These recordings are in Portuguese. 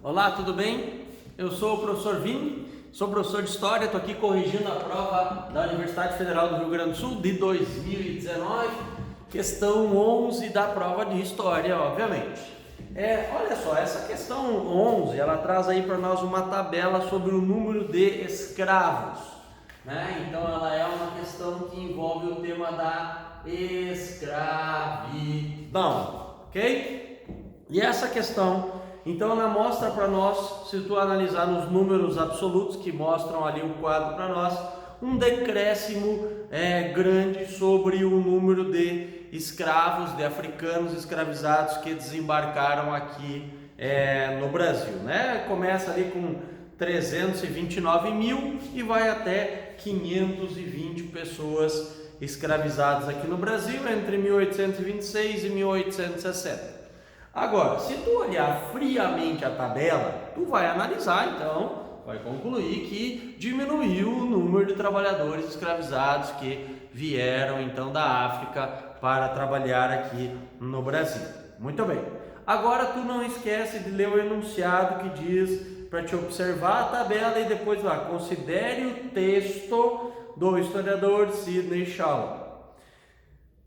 Olá, tudo bem? Eu sou o professor Vini, sou professor de História, estou aqui corrigindo a prova da Universidade Federal do Rio Grande do Sul de 2019, questão 11 da prova de História, obviamente. Olha só, essa questão 11, ela traz aí para nós uma tabela sobre o número de escravos, né? Então ela é uma questão que envolve o tema da escravidão, ok? E essa questão, então, ela mostra para nós, se tu analisar nos números absolutos que mostram ali o quadro para nós, um decréscimo grande sobre o número de escravos, de africanos escravizados que desembarcaram aqui no Brasil, né? Começa ali com 329 mil e vai até 520 pessoas escravizadas aqui no Brasil entre 1826 e 1860. Agora, se tu olhar friamente a tabela, tu vai analisar, então, vai concluir que diminuiu o número de trabalhadores escravizados que vieram, então, da África para trabalhar aqui no Brasil. Muito bem. Agora, tu não esquece de ler o enunciado que diz para te observar a tabela e depois lá, considere o texto do historiador Sidney Shalom.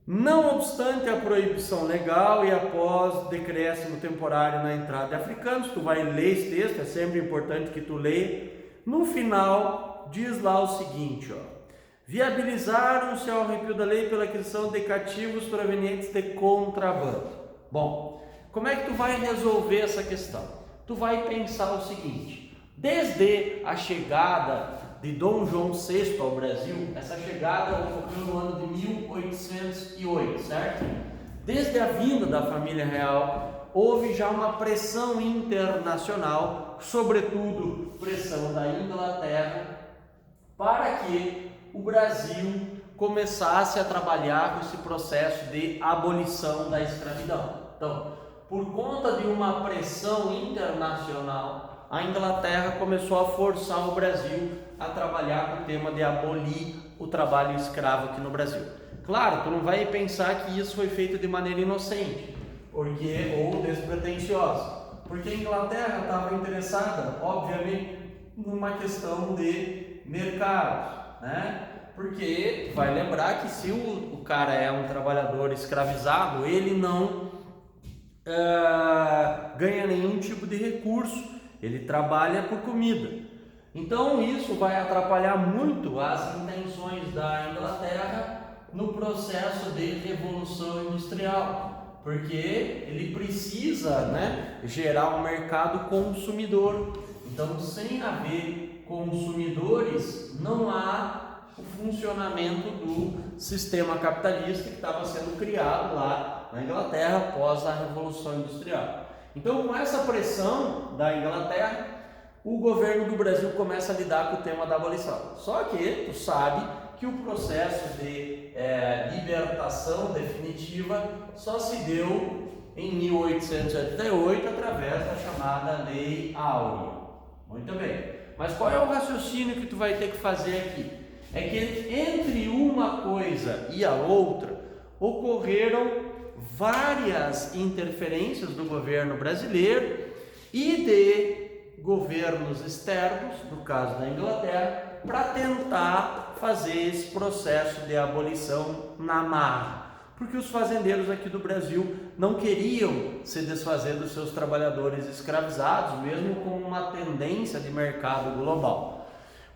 Não obstante a proibição legal e após decréscimo temporário na entrada de africanos, tu vai ler esse texto, é sempre importante que tu leia. No final, diz lá o seguinte, viabilizaram-se ao arrepio da lei pela aquisição de cativos provenientes de contrabando. Bom, como é que tu vai resolver essa questão? Tu vai pensar o seguinte, desde a chegada de Dom João VI ao Brasil, essa chegada ocorreu no ano de 1808, certo? Desde a vinda da família real, houve já uma pressão internacional, sobretudo pressão da Inglaterra, para que o Brasil começasse a trabalhar com esse processo de abolição da escravidão. Então, por conta de uma pressão internacional, a Inglaterra começou a forçar o Brasil a trabalhar com o tema de abolir o trabalho escravo aqui no Brasil. Claro, tu não vai pensar que isso foi feito de maneira inocente, ou despretensiosa, porque a Inglaterra estava interessada, obviamente, numa questão de mercado, né? Porque vai lembrar que se o cara é um trabalhador escravizado, ele não ganha nenhum tipo de recurso. Ele trabalha por comida. Então isso vai atrapalhar muito as intenções da Inglaterra no processo de revolução industrial, porque ele precisa, gerar um mercado consumidor. Então, sem haver consumidores, não há o funcionamento do sistema capitalista que estava sendo criado lá na Inglaterra após a Revolução Industrial. Então, com essa pressão da Inglaterra, o governo do Brasil começa a lidar com o tema da abolição. Só que tu sabe que o processo de libertação definitiva só se deu em 1888 através da chamada Lei Áurea. Muito bem. Mas qual é o raciocínio que tu vai ter que fazer aqui? É que entre uma coisa e a outra ocorreram várias interferências do governo brasileiro e de governos externos, no caso da Inglaterra, para tentar fazer esse processo de abolição na marra, porque os fazendeiros aqui do Brasil não queriam se desfazer dos seus trabalhadores escravizados, mesmo com uma tendência de mercado global.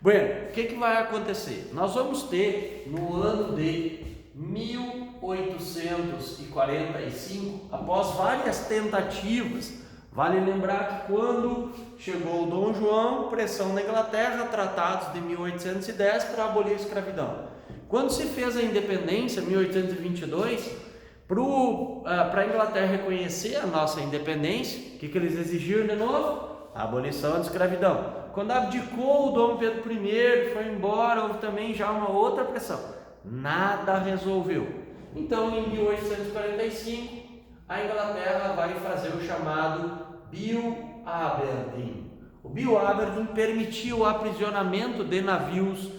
Bueno, o que vai acontecer? Nós vamos ter no ano de 1845, após várias tentativas, vale lembrar que quando chegou o Dom João, pressão na Inglaterra, tratados de 1810 para abolir a escravidão. Quando se fez a independência, 1822, para a Inglaterra reconhecer a nossa independência, o que eles exigiram de novo? A abolição da escravidão. Quando abdicou o Dom Pedro I, foi embora, houve também já uma outra pressão. Nada resolveu. Então, em 1845, a Inglaterra vai fazer o chamado Bill Aberdeen. O Bill Aberdeen permitiu o aprisionamento de navios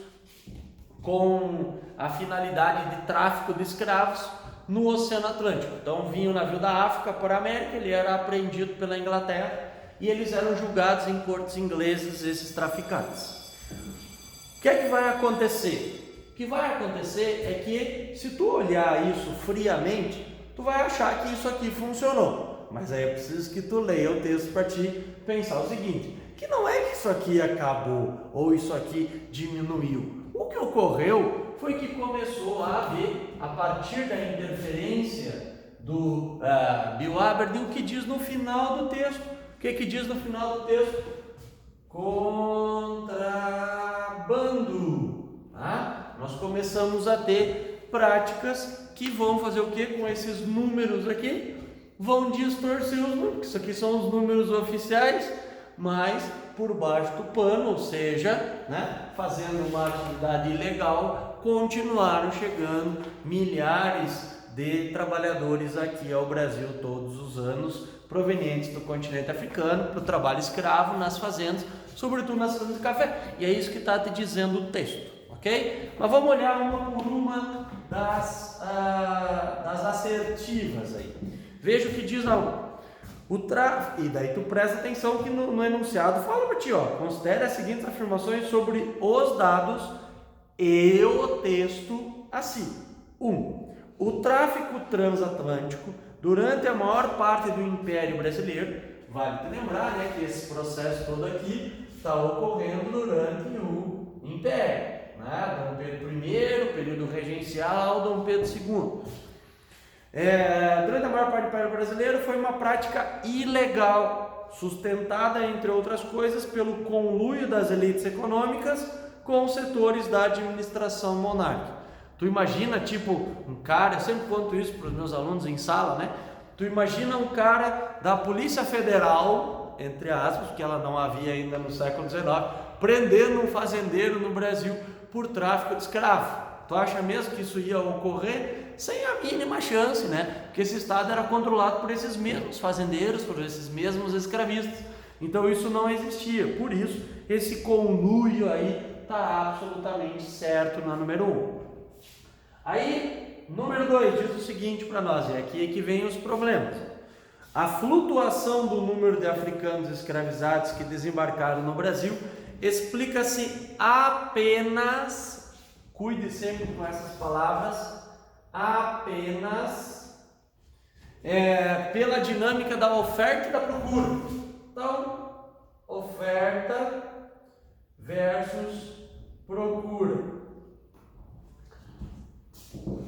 com a finalidade de tráfico de escravos no Oceano Atlântico. Então vinha o navio da África para a América, ele era apreendido pela Inglaterra e eles eram julgados em cortes inglesas, esses traficantes. O que é que vai acontecer? O que vai acontecer é que, se tu olhar isso friamente, tu vai achar que isso aqui funcionou, mas aí é preciso que tu leia o texto para te pensar o seguinte, que não é que isso aqui acabou ou isso aqui diminuiu. O que ocorreu foi que começou a haver, a partir da interferência do Bill Aberdeen, o que diz no final do texto. O que diz no final do texto? Contrabando. Tá? Nós começamos a ter práticas que vão fazer o que com esses números aqui? Vão distorcer os números. Isso aqui são os números oficiais, mas por baixo do pano, ou seja, né, fazendo uma atividade ilegal, continuaram chegando milhares de trabalhadores aqui ao Brasil todos os anos, provenientes do continente africano, para o trabalho escravo nas fazendas, sobretudo nas fazendas de café. E é isso que está te dizendo o texto, ok? Mas vamos olhar uma por uma das assertivas aí. Veja o que diz a 1. E daí tu presta atenção que no enunciado fala para ti, ó, considere as seguintes afirmações sobre os dados e o texto assim. 1. O tráfico transatlântico durante a maior parte do Império Brasileiro, vale te lembrar, né, que esse processo todo aqui está ocorrendo durante o Império, né, Dom Pedro I, período regencial, Dom Pedro II. Durante a maior parte do Império Brasileiro foi uma prática ilegal, sustentada, entre outras coisas, pelo conluio das elites econômicas com os setores da administração monárquica. Tu imagina, tipo, um cara, eu sempre conto isso para os meus alunos em sala, né? Tu imagina um cara da Polícia Federal, entre aspas, porque ela não havia ainda no século XIX, prendendo um fazendeiro no Brasil por tráfico de escravo. Tu acha mesmo que isso ia ocorrer? Sem a mínima chance, né? Porque esse estado era controlado por esses mesmos fazendeiros, por esses mesmos escravistas. Então isso não existia. Por isso, esse conluio aí está absolutamente certo na número 1. Aí, número 2 diz o seguinte para nós, e aqui é que vem os problemas. A flutuação do número de africanos escravizados que desembarcaram no Brasil explica-se apenas, cuide sempre com essas palavras, apenas pela dinâmica da oferta e da procura. Então, oferta versus procura.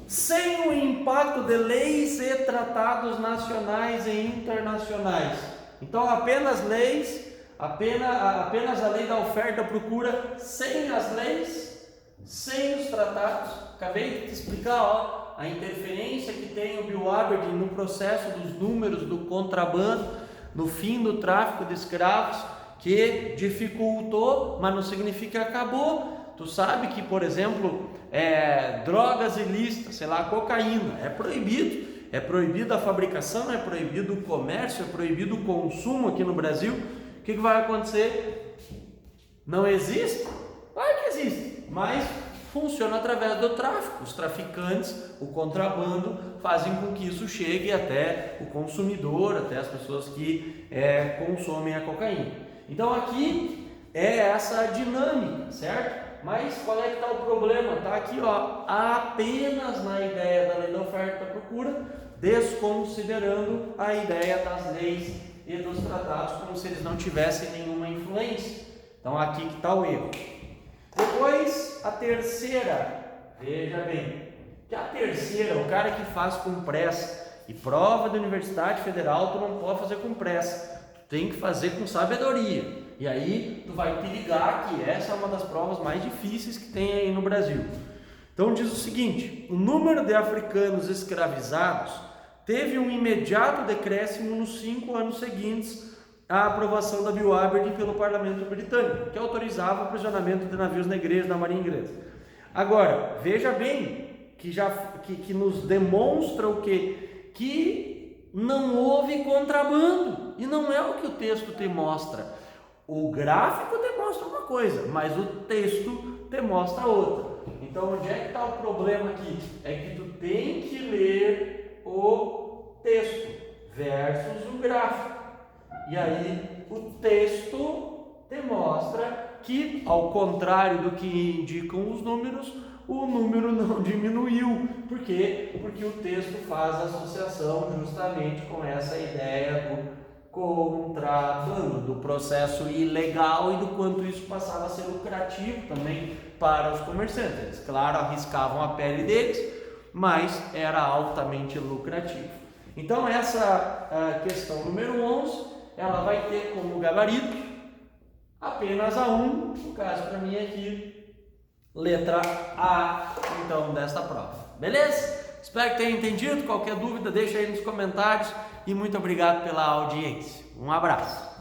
Sem o impacto de leis e tratados nacionais e internacionais. Então, apenas leis, apenas a lei da oferta e da procura, sem as leis, sem os tratados. Acabei de te explicar, ó, a interferência que tem o Bill Aberdeen no processo dos números do contrabando, no fim do tráfico de escravos, que dificultou, mas não significa que acabou. Tu sabe que, por exemplo, drogas ilícitas, sei lá, cocaína, é proibido a fabricação, é proibido o comércio, é proibido o consumo aqui no Brasil. O que vai acontecer? Não existe? Claro que existe, mas funciona através do tráfico. Os traficantes, o contrabando, fazem com que isso chegue até o consumidor, até as pessoas que consomem a cocaína. Então aqui é essa dinâmica, certo? Mas qual é que está o problema? Está aqui, ó, apenas na ideia da lei da oferta e da procura, desconsiderando a ideia das leis e dos tratados, como se eles não tivessem nenhuma influência. Então aqui que está o erro. Depois, a terceira, veja bem, que a terceira, o cara que faz com pressa, e prova da Universidade Federal tu não pode fazer com pressa, tu tem que fazer com sabedoria. E aí tu vai te ligar que essa é uma das provas mais difíceis que tem aí no Brasil. Então diz o seguinte: o número de africanos escravizados teve um imediato decréscimo nos 5 anos seguintes à aprovação da Bill Aberdeen pelo Parlamento Britânico, que autorizava o aprisionamento de navios negreiros da Marinha Inglesa. Agora, veja bem que nos demonstra o quê? Que não houve contrabando, e não é o que o texto te mostra. O gráfico demonstra uma coisa, mas o texto te mostra outra. Então, onde é que está o problema aqui? É que tu tem que ler o texto versus o gráfico. E aí o texto demonstra que, ao contrário do que indicam os números, o número não diminuiu. Por quê? Porque o texto faz associação justamente com essa ideia do contrabando, do processo ilegal e do quanto isso passava a ser lucrativo também para os comerciantes. Eles, claro, arriscavam a pele deles, mas era altamente lucrativo. Então essa questão número 11, ela vai ter como gabarito apenas a 1, no caso para mim aqui, letra A, então, desta prova. Beleza? Espero que tenha entendido. Qualquer dúvida, deixa aí nos comentários. E muito obrigado pela audiência. Um abraço.